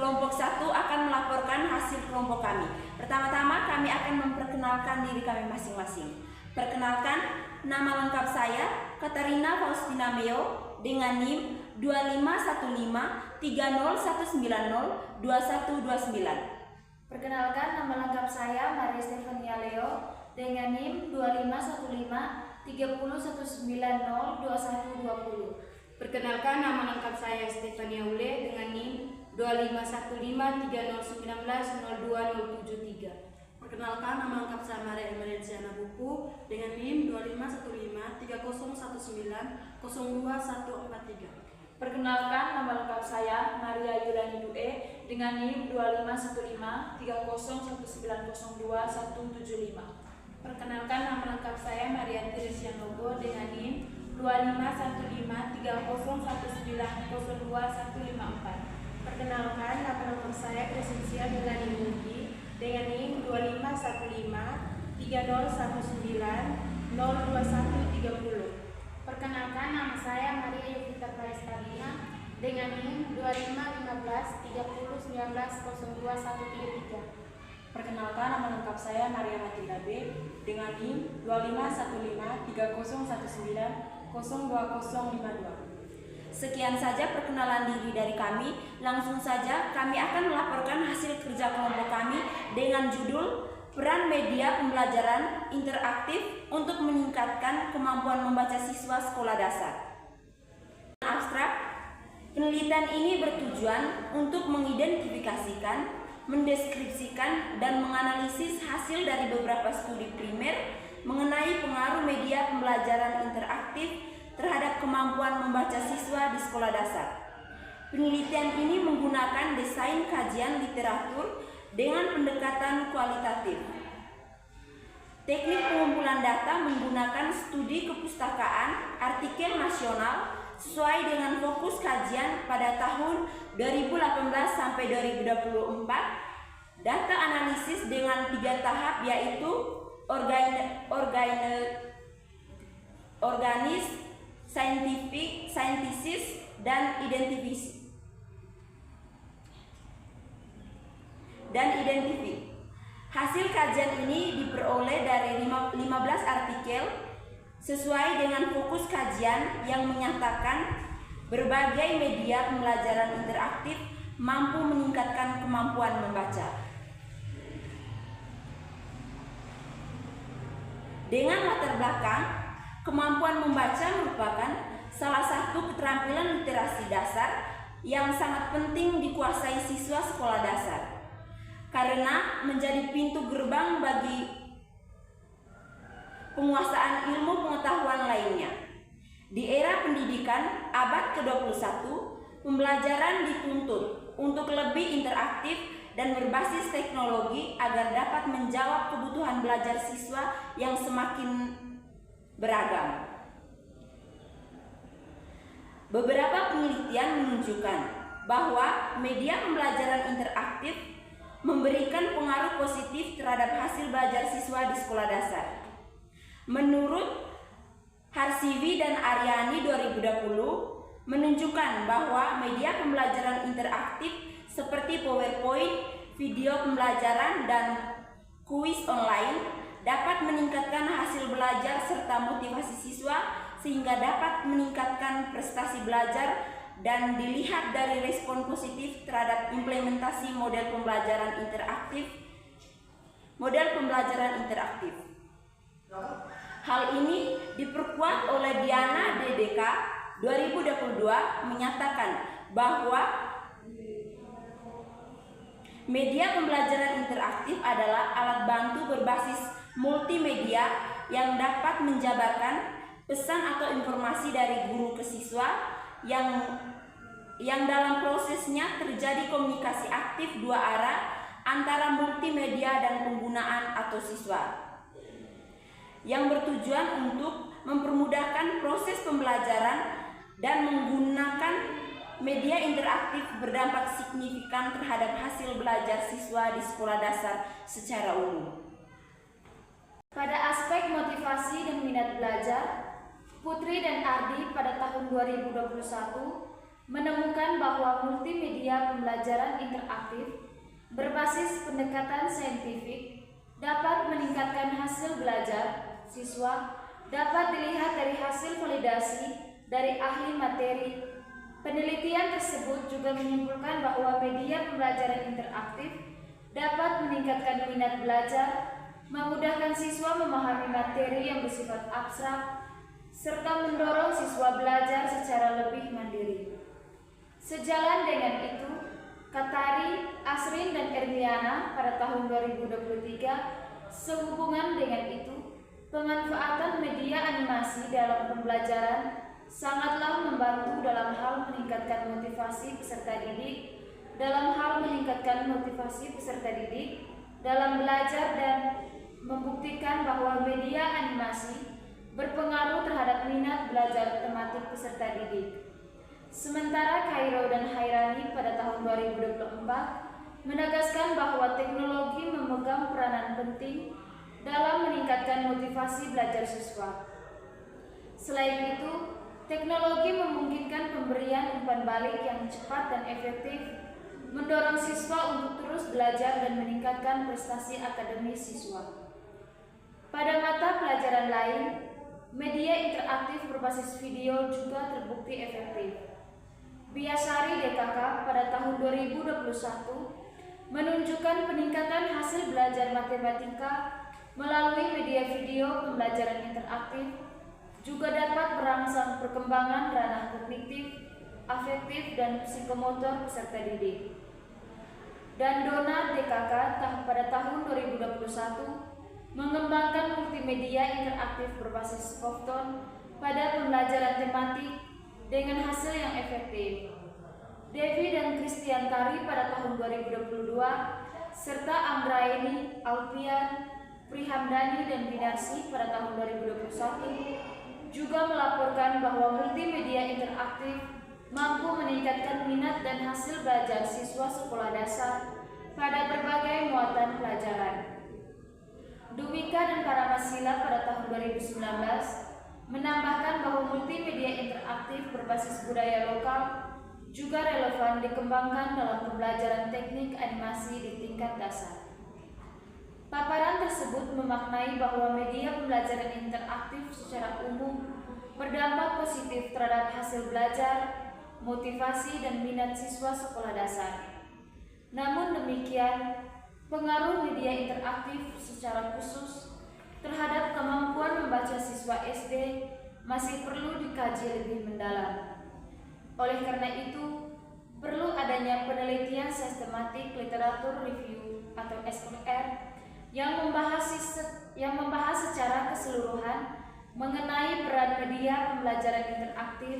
Kelompok 1 akan melaporkan hasil kelompok kami. Pertama-tama kami akan memperkenalkan diri kami masing-masing. Perkenalkan, nama lengkap saya Katarina Faustina Meo dengan NIM 25153019022129. Perkenalkan, nama lengkap saya Maria Stefania Leo dengan NIM 251530192120. Perkenalkan, nama lengkap saya Stefania Ule dengan NIM 251530190273. Perkenalkan, nama lengkap saya Maria Emerensiana Bupu dengan NIM 25153019022143. Perkenalkan, nama lengkap saya Maria Yulani Due dengan NIM 25153019022175. Perkenalkan, nama lengkap saya Marianti Risyanlogo dengan NIM 25153019022154. Perkenalkan, nama lengkap saya Crescencia Melani Mugi dengan NIM 25153019022130. Perkenalkan, nama saya Maria Yovita Praestabina dengan NIM 25153019022133. Perkenalkan, nama lengkap saya Maria Matilda B dengan NIM 25153019022052. Sekian saja perkenalan diri dari kami. Langsung saja kami akan melaporkan hasil kerja kelompok kami dengan judul Peran Media Pembelajaran Interaktif untuk Meningkatkan Kemampuan Membaca Siswa Sekolah Dasar. Abstrak, penelitian ini bertujuan untuk mengidentifikasikan, mendeskripsikan, dan menganalisis hasil dari beberapa studi primer mengenai pengaruh media pembelajaran interaktif terhadap kemampuan membaca siswa di sekolah dasar. Penelitian ini menggunakan desain kajian literatur dengan pendekatan kualitatif. Teknik pengumpulan data menggunakan studi kepustakaan artikel nasional sesuai dengan fokus kajian pada tahun 2018 sampai 2024. Data analisis dengan 3 tahap yaitu organis, scientific, scientisis, dan identifik. Hasil kajian ini diperoleh dari 15 artikel sesuai dengan fokus kajian yang menyatakan berbagai media pembelajaran interaktif mampu meningkatkan kemampuan membaca. Dengan latar belakang, kemampuan membaca merupakan salah satu keterampilan literasi dasar yang sangat penting dikuasai siswa sekolah dasar, karena menjadi pintu gerbang bagi penguasaan ilmu pengetahuan lainnya. Di era pendidikan abad ke-21, pembelajaran dituntut untuk lebih interaktif dan berbasis teknologi agar dapat menjawab kebutuhan belajar siswa yang semakin beragam. Beberapa penelitian menunjukkan bahwa media pembelajaran interaktif memberikan pengaruh positif terhadap hasil belajar siswa di sekolah dasar. Menurut Harsivi dan Aryani 2020 menunjukkan bahwa media pembelajaran interaktif seperti PowerPoint, video pembelajaran, dan kuis online dapat meningkatkan hasil belajar serta motivasi siswa sehingga dapat meningkatkan prestasi belajar dan dilihat dari respon positif terhadap implementasi model pembelajaran interaktif. Hal ini diperkuat oleh Diana DDK 2022 menyatakan bahwa media pembelajaran interaktif adalah alat bantu berbasis multimedia yang dapat menjabarkan pesan atau informasi dari guru ke siswa yang dalam prosesnya terjadi komunikasi aktif dua arah antara multimedia dan penggunaan atau siswa, yang bertujuan untuk mempermudahkan proses pembelajaran dan menggunakan media interaktif berdampak signifikan terhadap hasil belajar siswa di sekolah dasar secara umum. Pada aspek motivasi dan minat belajar, Putri dan Ardi pada tahun 2021 menemukan bahwa multimedia pembelajaran interaktif berbasis pendekatan saintifik dapat meningkatkan hasil belajar siswa. Dapat dilihat dari hasil validasi dari ahli materi. Penelitian tersebut juga menyimpulkan bahwa media pembelajaran interaktif dapat meningkatkan minat belajar, memudahkan siswa memahami materi yang bersifat abstrak, serta mendorong siswa belajar secara lebih mandiri. Sejalan dengan itu, Katari, Asrin, dan Ermiana pada tahun 2023 sehubungan dengan itu, pemanfaatan media animasi dalam pembelajaran sangatlah membantu dalam hal meningkatkan motivasi peserta didik, dalam belajar dan membuktikan bahwa media animasi berpengaruh terhadap minat belajar tematik peserta didik. Sementara Cairo dan Hairani pada tahun 2024 menegaskan bahwa teknologi memegang peranan penting dalam meningkatkan motivasi belajar siswa. Selain itu, teknologi memungkinkan pemberian umpan balik yang cepat dan efektif, mendorong siswa untuk terus belajar dan meningkatkan prestasi akademis siswa. Pada mata pelajaran lain, media interaktif berbasis video juga terbukti efektif. Biasari DKK pada tahun 2021 menunjukkan peningkatan hasil belajar matematika melalui media video pembelajaran interaktif juga dapat merangsang perkembangan ranah kognitif, afektif, dan psikomotor peserta didik. Dan Dona DKK pada tahun 2021 mengembangkan multimedia interaktif berbasis Softon pada pembelajaran tematik dengan hasil yang efektif. Devi dan Christian Kari pada tahun 2022 serta Anggraeni, Alpian, Prihamdani, dan Binarsi pada tahun 2021 juga melaporkan bahwa multimedia interaktif mampu meningkatkan minat dan hasil belajar siswa sekolah dasar pada berbagai muatan pelajaran. Dumika dan Paramasila pada tahun 2019 menambahkan bahwa multimedia interaktif berbasis budaya lokal juga relevan dikembangkan dalam pembelajaran teknik animasi di tingkat dasar. Paparan tersebut memaknai bahwa media pembelajaran interaktif secara umum berdampak positif terhadap hasil belajar, motivasi, dan minat siswa sekolah dasar. Namun demikian, pengaruh media interaktif secara khusus terhadap kemampuan membaca siswa SD masih perlu dikaji lebih mendalam. Oleh karena itu, perlu adanya penelitian sistematik literatur review atau SLR yang membahas secara keseluruhan mengenai peran media pembelajaran interaktif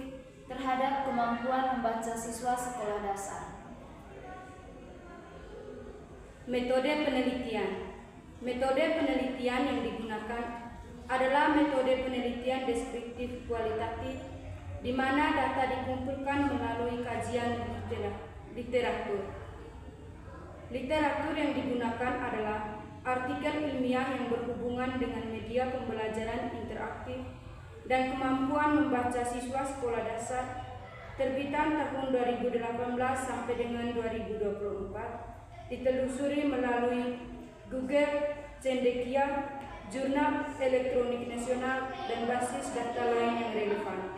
terhadap kemampuan membaca siswa sekolah dasar. Metode penelitian. Metode penelitian yang digunakan adalah metode penelitian deskriptif kualitatif, di mana data dikumpulkan melalui kajian literatur. Literatur yang digunakan adalah artikel ilmiah yang berhubungan dengan media pembelajaran interaktif dan kemampuan membaca siswa sekolah dasar, terbitan tahun 2018 sampai dengan 2024, ditelusuri melalui Google, Cendekia, Jurnal Elektronik Nasional, dan basis data lain yang relevan.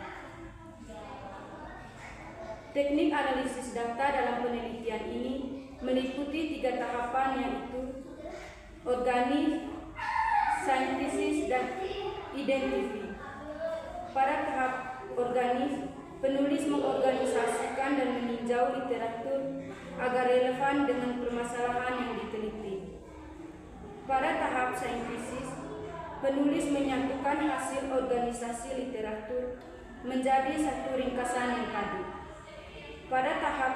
Teknik analisis data dalam penelitian ini meliputi 3 tahapan, yaitu organis, saintisis, dan identifi. Pada tahap organis, penulis mengorganisasikan dan meninjau literatur agar relevan dengan permasalahan yang diteliti. Pada tahap saintisis, penulis menyatukan hasil organisasi literatur menjadi satu ringkasan yang padu. Pada tahap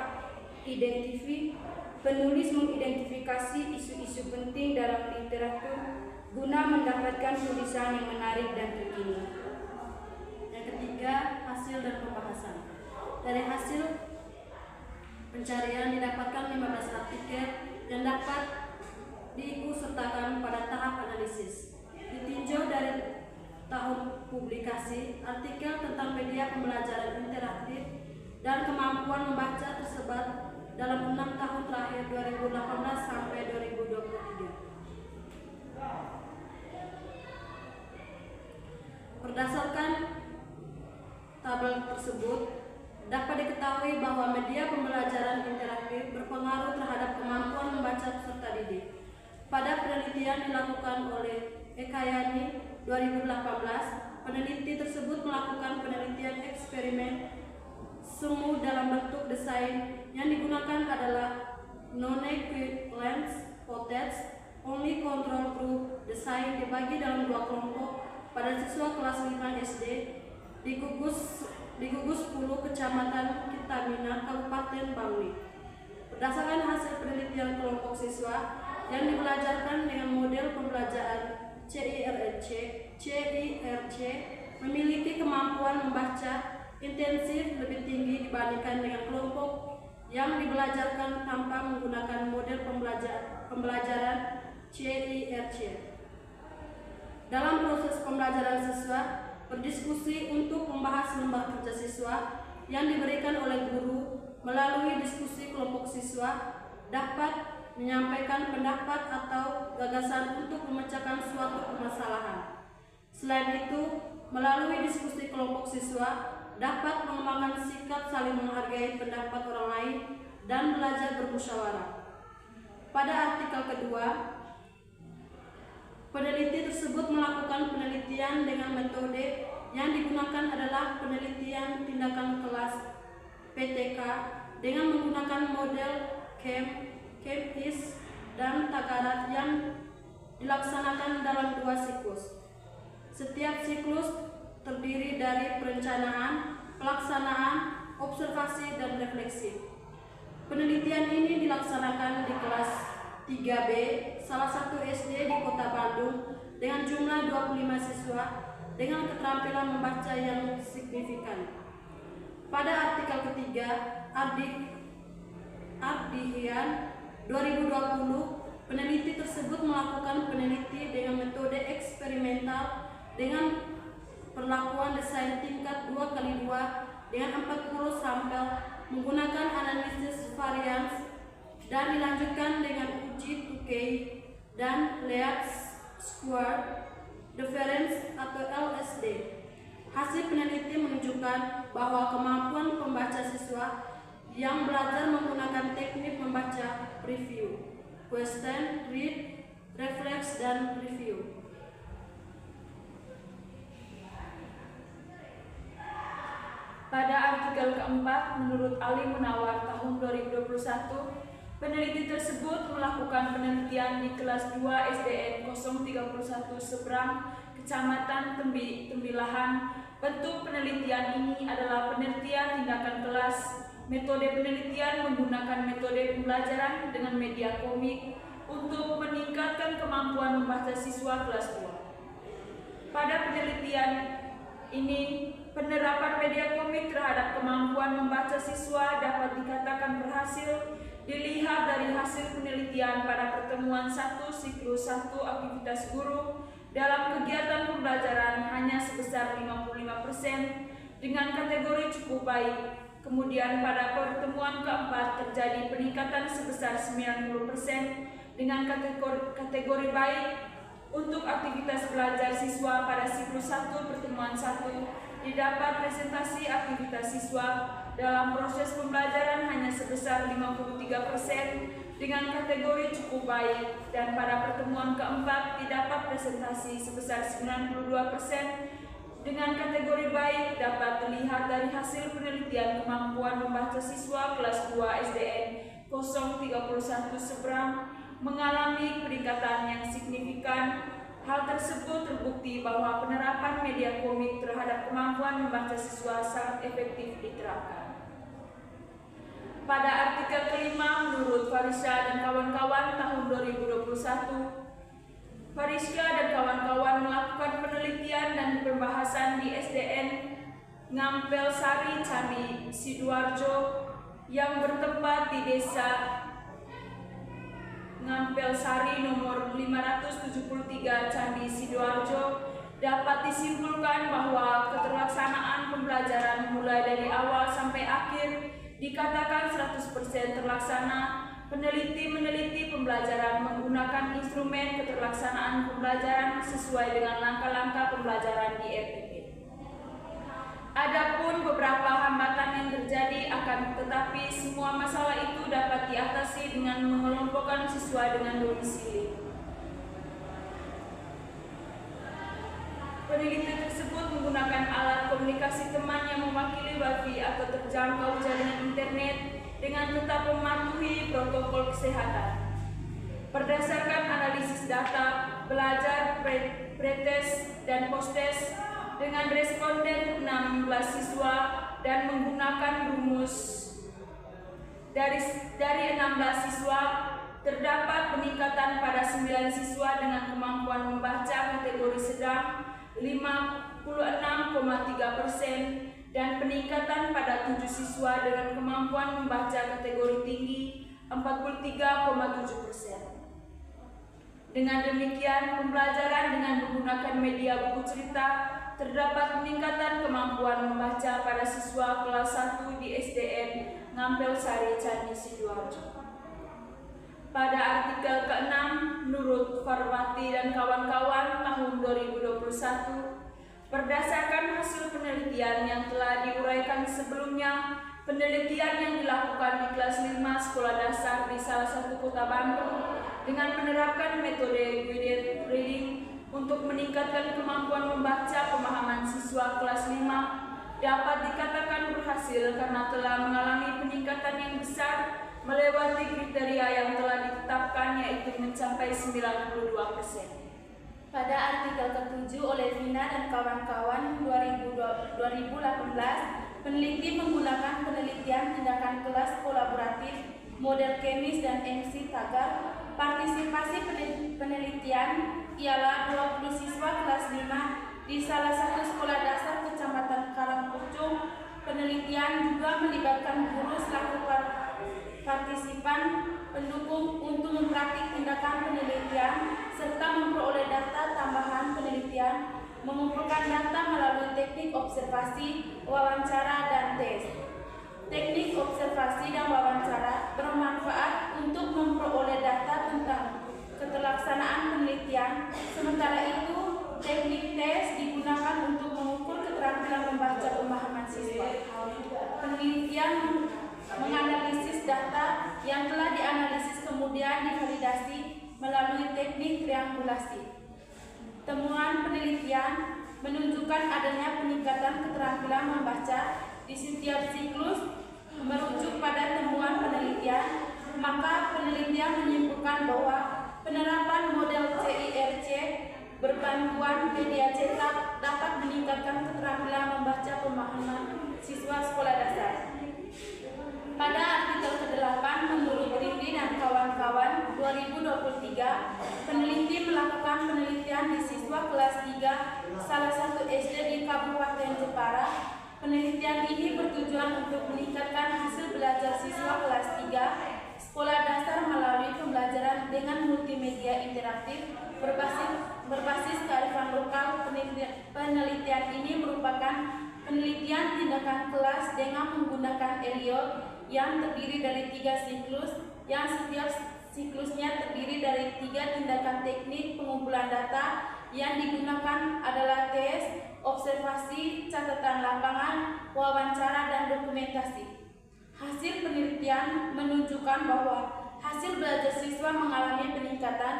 identifi, penulis mengidentifikasi isu-isu penting dalam literatur guna mendapatkan tulisan yang menarik dan terkini. Yang ketiga, hasil dan pembahasan. Dari hasil pencarian didapatkan 15 artikel yang dapat diikutsertakan pada tahap analisis. Ditinjau dari tahun publikasi, artikel tentang media pembelajaran interaktif dan kemampuan kemampuan membaca tersebar dalam 6 tahun terakhir 2018 sampai 2023. Berdasarkan tabel tersebut, dapat diketahui bahwa media pembelajaran interaktif berpengaruh terhadap kemampuan membaca peserta didik. Pada penelitian dilakukan oleh Ekayani 2018, peneliti tersebut melakukan penelitian eksperimen semu dalam bentuk desain yang digunakan adalah non-equivalence potets only control group desain dibagi dalam 2 kelompok pada siswa kelas 5 SD di Gugus 10 Kecamatan Kitamina, Kabupaten Bangli. Berdasarkan hasil penelitian kelompok siswa yang dibelajarkan dengan model pembelajaran CIRC memiliki kemampuan membaca intensif lebih tinggi dibandingkan dengan kelompok yang dibelajarkan tanpa menggunakan model pembelajaran CIRC. Dalam proses pembelajaran siswa berdiskusi untuk membahas lembar kerja siswa yang diberikan oleh guru. Melalui diskusi kelompok siswa dapat menyampaikan pendapat atau gagasan untuk memecahkan suatu permasalahan. Selain itu, melalui diskusi kelompok siswa dapat mengembangkan sikap saling menghargai pendapat orang lain dan belajar bermusyawarah. Pada artikel kedua, peneliti tersebut melakukan penelitian dengan metode yang digunakan adalah penelitian tindakan kelas PTK dengan menggunakan model KEMPIS dan Takarat yang dilaksanakan dalam 2 siklus. Setiap siklus terdiri dari perencanaan, pelaksanaan, observasi, dan refleksi. Penelitian ini dilaksanakan di kelas 3B, salah satu SD di Kota Bandung dengan jumlah 25 siswa dengan keterampilan membaca yang signifikan. Pada artikel ketiga, Ardihian 2020, peneliti tersebut melakukan peneliti dengan metode eksperimental dengan perlakuan desain tingkat 2x2 dengan 40 sampel menggunakan analisis varians dan dilanjutkan dengan uji Tukey dan Least Square Difference atau LSD. Hasil peneliti menunjukkan bahwa kemampuan pembaca siswa yang belajar menggunakan teknik membaca preview, question, read, reflex, dan review. Pada artikel keempat, menurut Ali Munawar tahun 2021, peneliti tersebut melakukan penelitian di kelas 2 SDN 031 Seberang, Kecamatan Tembilahan. Bentuk penelitian ini adalah penelitian tindakan kelas. Metode penelitian menggunakan metode pembelajaran dengan media komik untuk meningkatkan kemampuan membaca siswa kelas 2. Pada penelitian ini, penerapan media komik terhadap kemampuan membaca siswa dapat dikatakan berhasil dilihat dari hasil penelitian pada pertemuan 1 siklus 1 aktivitas guru dalam kegiatan pembelajaran hanya sebesar 55% dengan kategori cukup baik. Kemudian pada pertemuan keempat terjadi peningkatan sebesar 90% dengan kategori baik. Untuk aktivitas belajar siswa pada siklus 1 pertemuan 1 didapat presentasi aktivitas siswa dalam proses pembelajaran hanya sebesar 53% dengan kategori cukup baik, dan pada pertemuan keempat didapat presentasi sebesar 92% dengan kategori baik. Dapat dilihat dari hasil penelitian kemampuan membaca siswa kelas 2 SDN 031 Seberang mengalami peningkatan yang signifikan. Hal tersebut terbukti bahwa penerapan media komik terhadap kemampuan membaca siswa sangat efektif diterapkan. Pada artikel kelima, menurut Farisya dan kawan-kawan tahun 2021, Farisya dan kawan-kawan melakukan penelitian dan pembahasan di SDN Ngampel Sari, Candi Sidoarjo yang bertempat di Desa Ngampel Sari nomor 573 Candi Sidoarjo. Dapat disimpulkan bahwa keterlaksanaan pembelajaran mulai dari awal sampai akhir dikatakan 100% terlaksana, peneliti meneliti pembelajaran menggunakan instrumen keterlaksanaan pembelajaran sesuai dengan langkah-langkah pembelajaran di RPP. Adapun beberapa hambatan yang terjadi akan tetapi semua masalah itu dapat diatasi dengan mengelompokkan siswa dengan domisili. Peneliti tersebut menggunakan alat komunikasi teman yang mewakili Wi-Fi atau terjangkau jaringan internet dengan tetap mematuhi protokol kesehatan. Berdasarkan analisis data, belajar, pretest, dan posttest dengan responden 16 siswa dan menggunakan rumus dari 16 siswa terdapat peningkatan pada 9 siswa dengan kemampuan membaca kategori sedang 56,3% dan peningkatan pada 7 siswa dengan kemampuan membaca kategori tinggi 43,7%. Dengan demikian, pembelajaran dengan menggunakan media buku cerita terdapat peningkatan kemampuan membaca pada siswa kelas 1 di SDN Ngampel Sari Candi Sidoarjo. Pada artikel ke-6, menurut Farwati dan kawan-kawan tahun 2021, berdasarkan hasil penelitian yang telah diuraikan sebelumnya, penelitian yang dilakukan di kelas 5 sekolah dasar di salah satu kota Bandung dengan menerapkan metode guided reading untuk meningkatkan kemampuan membaca pemahaman siswa kelas 5 dapat dikatakan berhasil karena telah mengalami peningkatan yang besar melewati kriteria yang telah ditetapkan, yaitu mencapai 92%. Pada artikel ke-7 oleh Vina dan kawan-kawan 2018, peneliti menggunakan penelitian tindakan kelas kolaboratif, model kemis dan MC tagar. Partisipasi penelitian ialah 20 siswa kelas 5 di salah satu sekolah dasar Kecamatan Karangpucung. Penelitian juga melibatkan guru selaku partisipan pendukung untuk mempraktik tindakan penelitian serta memperoleh data tambahan penelitian, mengumpulkan data melalui teknik observasi, wawancara, dan tes. Teknik observasi dan wawancara bermanfaat untuk memperoleh data tentang keterlaksanaan penelitian, sementara itu teknik tes digunakan untuk mengukur keterampilan membaca pemahaman siswa. Penelitian menganalisis data yang telah dianalisis kemudian divalidasi melalui teknik triangulasi. Temuan penelitian menunjukkan adanya peningkatan keterampilan membaca di setiap siklus. Merujuk pada temuan penelitian, maka penelitian menyimpulkan bahwa penerapan model CIRC berbantuan media cetak dapat meningkatkan keterampilan membaca pemahaman siswa sekolah dasar. Pada artikel ke-8, menurut Rindi dan kawan-kawan 2023, peneliti melakukan penelitian di siswa kelas 3 salah satu SD di Kabupaten Jepara. Penelitian ini bertujuan untuk meningkatkan hasil belajar siswa kelas 3 sekolah dasar melalui pembelajaran dengan multimedia interaktif berbasis kearifan lokal. Penelitian ini merupakan penelitian tindakan kelas dengan menggunakan Elliot yang terdiri dari 3 siklus, yang setiap siklusnya terdiri dari 3 tindakan teknik pengumpulan data. Yang digunakan adalah tes, observasi, catatan lapangan, wawancara, dan dokumentasi. Hasil penelitian menunjukkan bahwa hasil belajar siswa mengalami peningkatan.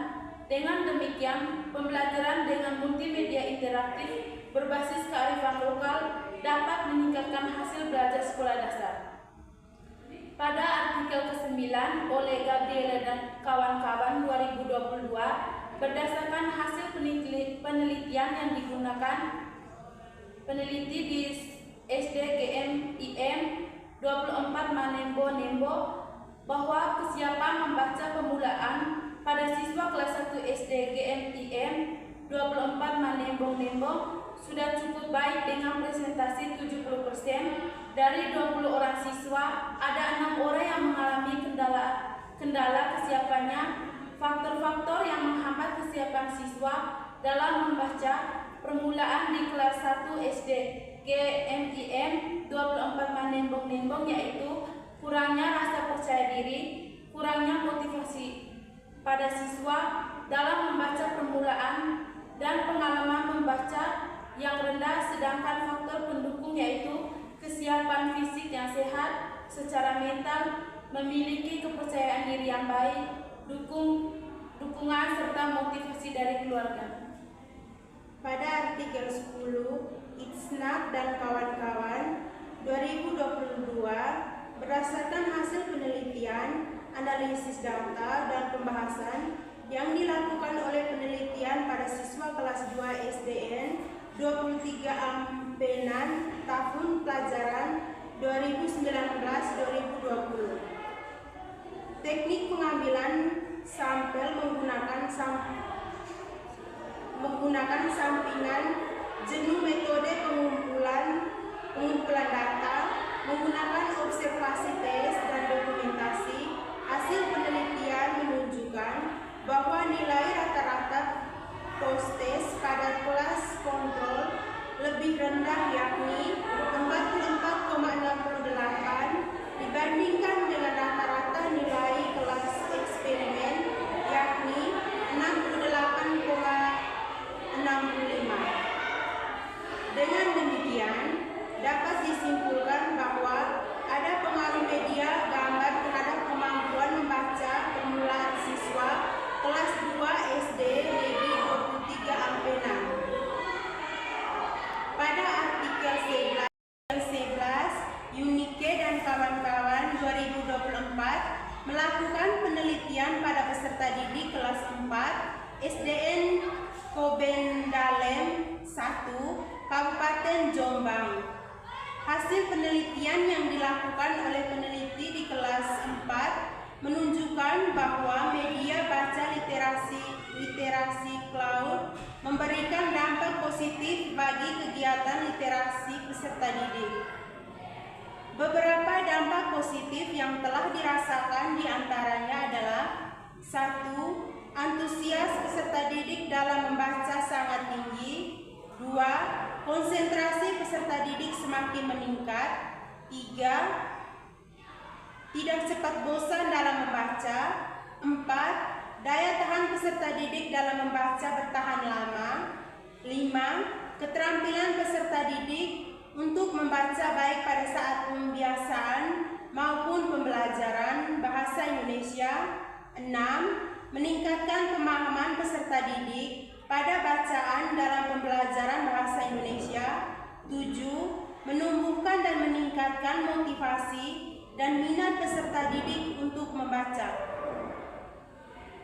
Dengan demikian, pembelajaran dengan multimedia interaktif berbasis kearifan lokal dapat meningkatkan hasil belajar sekolah dasar. Pada artikel ke-9 oleh Gabriela dan kawan-kawan 2022, berdasarkan hasil penelitian yang digunakan peneliti di SD GMIM 24 Manembo bahwa kesiapan membaca permulaan pada siswa kelas 1 SD GMIM 24 Manembo sudah cukup baik dengan presentasi 70%. Dari 20 orang siswa, ada 6 orang yang mengalami kendala kesiapannya. Faktor-faktor yang menghambat kesiapan siswa dalam membaca permulaan di kelas 1 SD GMIM 24 Manembong yaitu kurangnya rasa percaya diri, kurangnya motivasi pada siswa dalam membaca permulaan, dan pengalaman membaca yang rendah, sedangkan faktor pendukung yaitu kesiapan fisik yang sehat, secara mental, memiliki kepercayaan diri yang baik, dukungan serta motivasi dari keluarga. Pada artikel 10, Itsnak dan kawan-kawan 2022 berdasarkan hasil penelitian, analisis data, dan pembahasan yang dilakukan oleh penelitian pada siswa kelas 2 SDN 23 Ampenan tahun pelajaran 2019-2020. Teknik pengambilan sampel menggunakan sampingan jenuh, metode pengumpulan data, menggunakan observasi tes dan dokumentasi. Hasil penelitian menunjukkan bahwa nilai rata-rata post-test pada kelas kontrol lebih rendah, yakni 44,68 dibandingkan dengan rata-rata nilai kelas eksperimen, yakni 68,65. Dengan demikian, dapat disimpulkan bahwa ada pengaruh media gambar terhadap kemampuan membaca permulaan siswa kelas 2 SD Negeri 23 Ampenan. Pada artikel 11, Yunike dan kawan-kawan 2024 melakukan penelitian pada peserta didik kelas 4 SDN Kobendalem 1, Kabupaten Jombang. Hasil penelitian yang dilakukan oleh peneliti di kelas 4 menunjukkan bahwa media baca literasi cloud memberikan dampak positif bagi kegiatan literasi peserta didik. Beberapa dampak positif yang telah dirasakan diantaranya adalah: 1. Antusias peserta didik dalam membaca sangat tinggi. 2. Konsentrasi peserta didik semakin meningkat. 3. Tidak cepat bosan dalam membaca. 4. Daya tahan peserta didik dalam membaca bertahan lama. 5. Keterampilan peserta didik untuk membaca baik pada saat pembiasaan maupun pembelajaran bahasa Indonesia. 6. Meningkatkan pemahaman peserta didik pada bacaan dalam pembelajaran bahasa Indonesia. 7. Menumbuhkan dan meningkatkan motivasi dan minat peserta didik untuk membaca.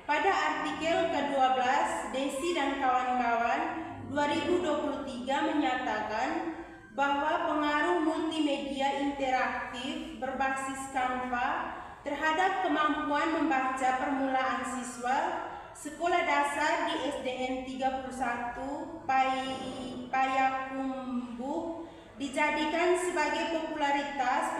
Pada artikel ke-12, Desi dan kawan-kawan 2023 menyatakan bahwa pengaruh multimedia interaktif berbasis Canva terhadap kemampuan membaca permulaan siswa sekolah dasar di SDN 31 Payakumbuh dijadikan sebagai popularitas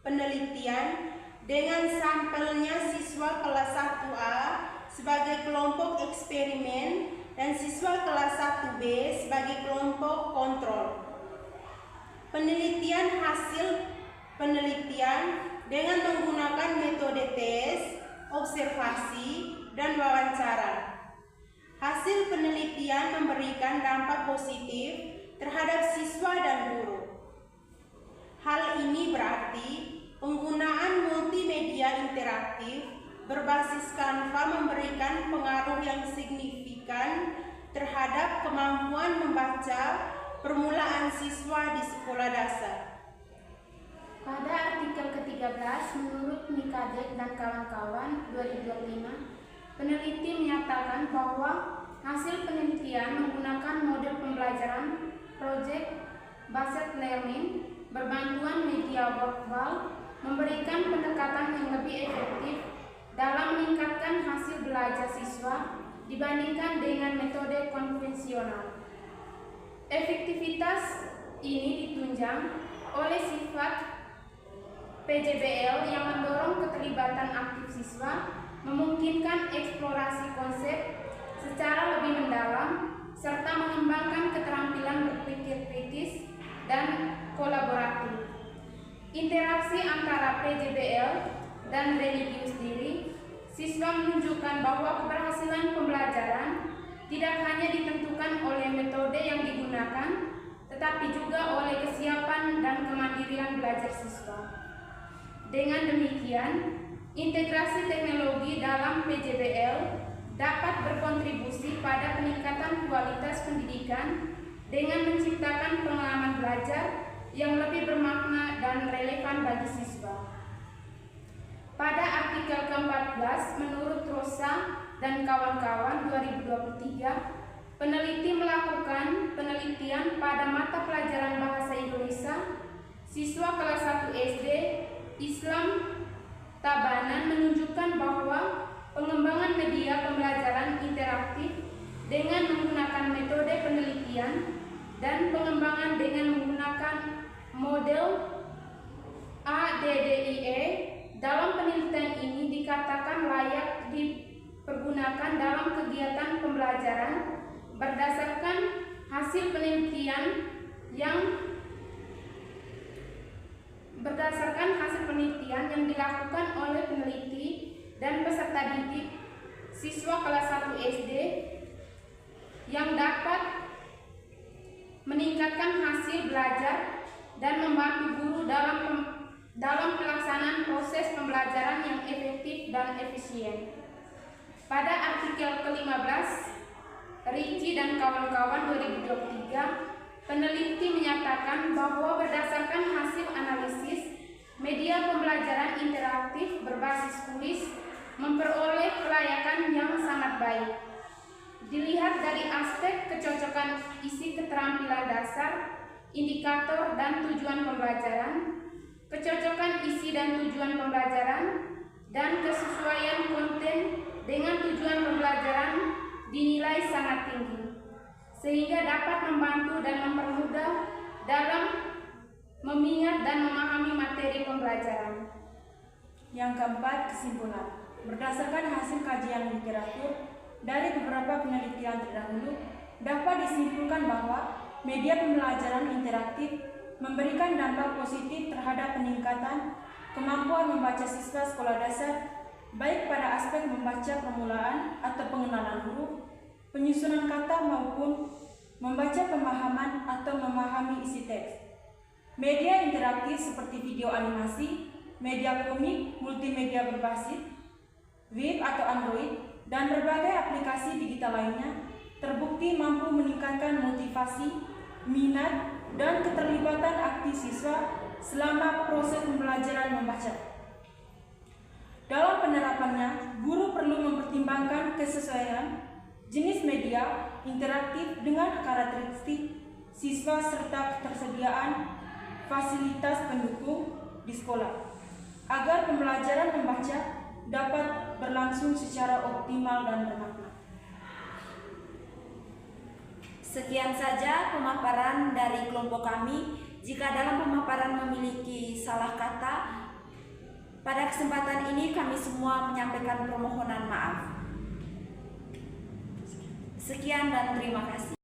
penelitian dengan sampelnya siswa kelas 1A sebagai kelompok eksperimen dan siswa kelas 1B sebagai kelompok kontrol. Penelitian hasil penelitian dengan menggunakan metode tes, observasi, dan wawancara. Hasil penelitian memberikan dampak positif terhadap siswa dan guru. Hal ini berarti penggunaan multimedia interaktif berbasis Canva memberikan pengaruh yang signifikan terhadap kemampuan membaca permulaan siswa di sekolah dasar. Pada artikel ke-13, menurut Nikadek dan kawan-kawan 2025, peneliti menyatakan bahwa hasil penelitian menggunakan model pembelajaran project based learning berbantuan media verbal memberikan pendekatan yang lebih efektif dalam meningkatkan hasil belajar siswa dibandingkan dengan metode konvensional. Efektivitas ini ditunjang oleh sifat PJBL yang mendorong keterlibatan aktif siswa, memungkinkan eksplorasi konsep secara lebih mendalam, serta mengembangkan keterampilan berpikir kritis dan kolaboratif. interaksi antara PJBL dan religius diri, siswa menunjukkan bahwa keberhasilan pembelajaran tidak hanya ditentukan oleh metode yang digunakan, tetapi juga oleh kesiapan dan kemandirian belajar siswa. Dengan demikian, integrasi teknologi dalam PJBL dapat berkontribusi pada peningkatan kualitas pendidikan dengan menciptakan pengalaman belajar yang lebih bermakna dan relevan bagi siswa. Pada artikel ke-14, menurut Rosa dan kawan-kawan 2023, peneliti melakukan penelitian pada mata pelajaran Bahasa Indonesia siswa kelas 1 SD Islam Tabanan menunjukkan bahwa pengembangan media pembelajaran interaktif dengan menggunakan metode penelitian dan pengembangan dengan menggunakan model ADDIE dalam penelitian ini dikatakan layak dipergunakan dalam kegiatan pembelajaran berdasarkan hasil penelitian yang dilakukan oleh peneliti dan peserta didik siswa kelas 1 SD yang dapat meningkatkan hasil belajar dan membantu guru dalam pelaksanaan proses pembelajaran yang efektif dan efisien. Pada artikel ke-15, Ricci dan kawan-kawan 2023, peneliti menyatakan bahwa berdasarkan hasil analisis, media pembelajaran interaktif berbasis kuis memperoleh kelayakan yang sangat baik. Dilihat dari aspek kecocokan isi keterampilan dasar, indikator dan tujuan pembelajaran, kecocokan isi dan tujuan pembelajaran, dan kesesuaian konten dengan tujuan pembelajaran dinilai sangat tinggi, sehingga dapat membantu dan mempermudah dalam mengingat dan memahami materi pembelajaran. Yang keempat, kesimpulan. Berdasarkan hasil kajian literatur dari beberapa penelitian terdahulu, dapat disimpulkan bahwa media pembelajaran interaktif memberikan dampak positif terhadap peningkatan kemampuan membaca siswa sekolah dasar, baik pada aspek membaca permulaan atau pengenalan huruf, penyusunan kata maupun membaca pemahaman atau memahami isi teks. Media interaktif seperti video animasi, media komik, multimedia berbasis web atau Android, dan berbagai aplikasi digital lainnya terbukti mampu meningkatkan motivasi, minat, dan keterlibatan aktif siswa selama proses pembelajaran membaca. Dalam penerapannya, guru perlu mempertimbangkan kesesuaian jenis media interaktif dengan karakteristik siswa serta ketersediaan fasilitas pendukung di sekolah, agar pembelajaran membaca dapat berlangsung secara optimal dan bermakna. Sekian saja pemaparan dari kelompok kami. Jika dalam pemaparan memiliki salah kata, pada kesempatan ini kami semua menyampaikan permohonan maaf. Sekian dan terima kasih.